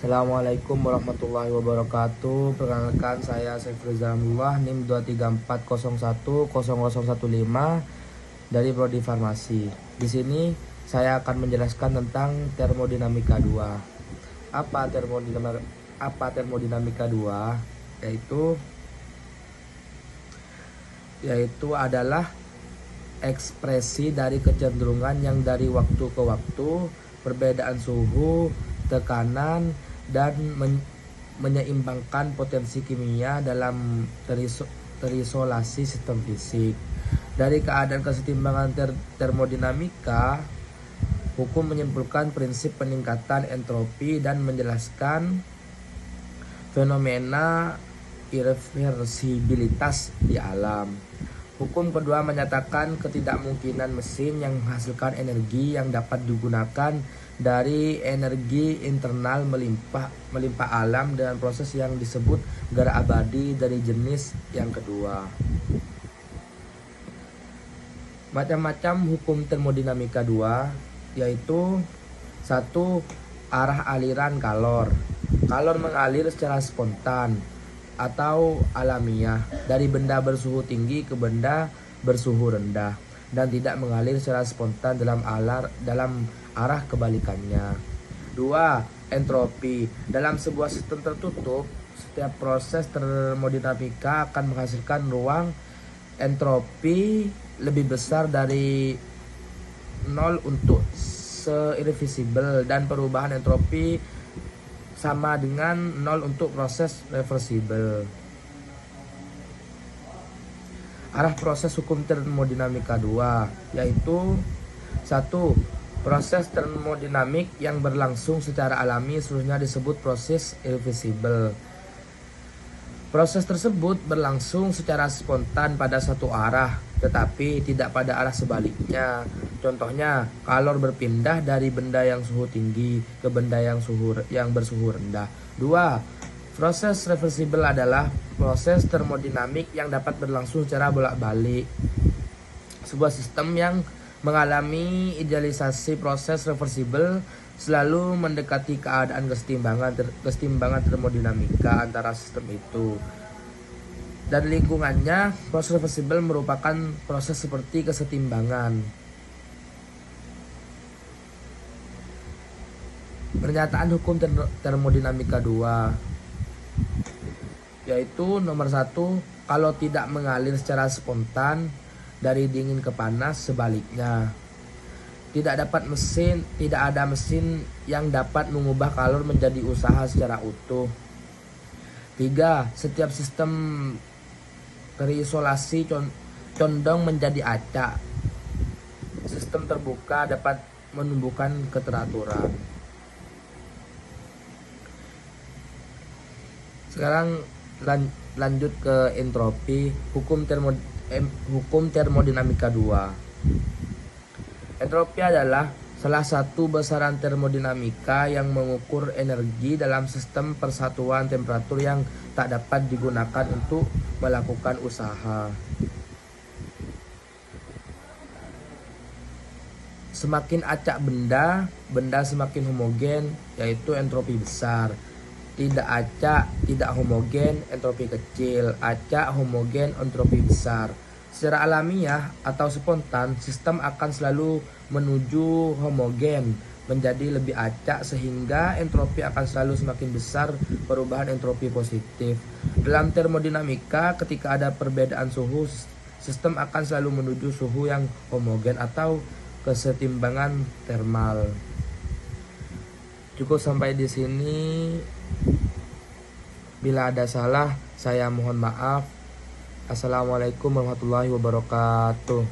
Assalamualaikum warahmatullahi wabarakatuh. Perkenalkan, saya Saiful Zahamullah, NIM 234010015 dari Prodi Farmasi. Di sini saya akan menjelaskan tentang termodinamika 2. Apa termodinamika 2? Yaitu adalah ekspresi dari kecenderungan yang dari waktu ke waktu, perbedaan suhu, tekanan, dan menyeimbangkan potensi kimia dalam terisolasi sistem fisik. Dari keadaan kesetimbangan termodinamika, hukum menyimpulkan prinsip peningkatan entropi dan menjelaskan fenomena irreversibilitas di alam. Hukum kedua menyatakan ketidakmungkinan mesin yang menghasilkan energi yang dapat digunakan dari energi internal melimpah alam dengan proses yang disebut gerak abadi dari jenis yang kedua. Macam-macam hukum termodinamika 2 yaitu 1. Arah aliran kalor. Kalor mengalir secara spontan atau alamiah dari benda bersuhu tinggi ke benda bersuhu rendah dan tidak mengalir secara spontan dalam arah kebalikannya. 2. Entropi. Dalam sebuah sistem tertutup, setiap proses termodinamika akan menghasilkan ruang entropi lebih besar dari 0 untuk se-irreversible, dan perubahan entropi sama dengan 0 untuk proses reversible. Arah proses hukum termodinamika 2 yaitu 1. Proses termodinamik yang berlangsung secara alami seluruhnya disebut proses irreversible. Proses tersebut berlangsung secara spontan pada satu arah, tetapi tidak pada arah sebaliknya. Contohnya, kalor berpindah dari benda yang suhu tinggi ke benda yang bersuhu rendah. 2. Proses reversible adalah proses termodinamik yang dapat berlangsung secara bolak-balik. Sebuah sistem yang mengalami idealisasi proses reversible selalu mendekati keadaan kesetimbangan termodinamika antara sistem itu dan lingkungannya. Proses reversible merupakan proses seperti kesetimbangan. Pernyataan hukum termodinamika 2 yaitu nomor 1. Kalau tidak mengalir secara spontan dari dingin ke panas, sebaliknya tidak ada mesin yang dapat mengubah kalor menjadi usaha secara utuh. 3. Setiap sistem terisolasi condong menjadi acak. Sistem terbuka dapat menumbuhkan keteraturan. Sekarang lanjut ke entropi, hukum termodinamika 2. Entropi adalah salah satu besaran termodinamika yang mengukur energi dalam sistem persatuan temperatur yang tak dapat digunakan untuk melakukan usaha. Semakin acak benda semakin homogen, yaitu entropi besar. Tidak acak, tidak homogen, entropi kecil. Acak, homogen, entropi besar. Secara alamiah atau spontan, sistem akan selalu menuju homogen, menjadi lebih acak, sehingga entropi akan selalu semakin besar, perubahan entropi positif. Dalam termodinamika, ketika ada perbedaan suhu, sistem akan selalu menuju suhu yang homogen atau kesetimbangan termal. Cukup sampai di sini. Bila ada salah, saya mohon maaf. Assalamualaikum warahmatullahi wabarakatuh.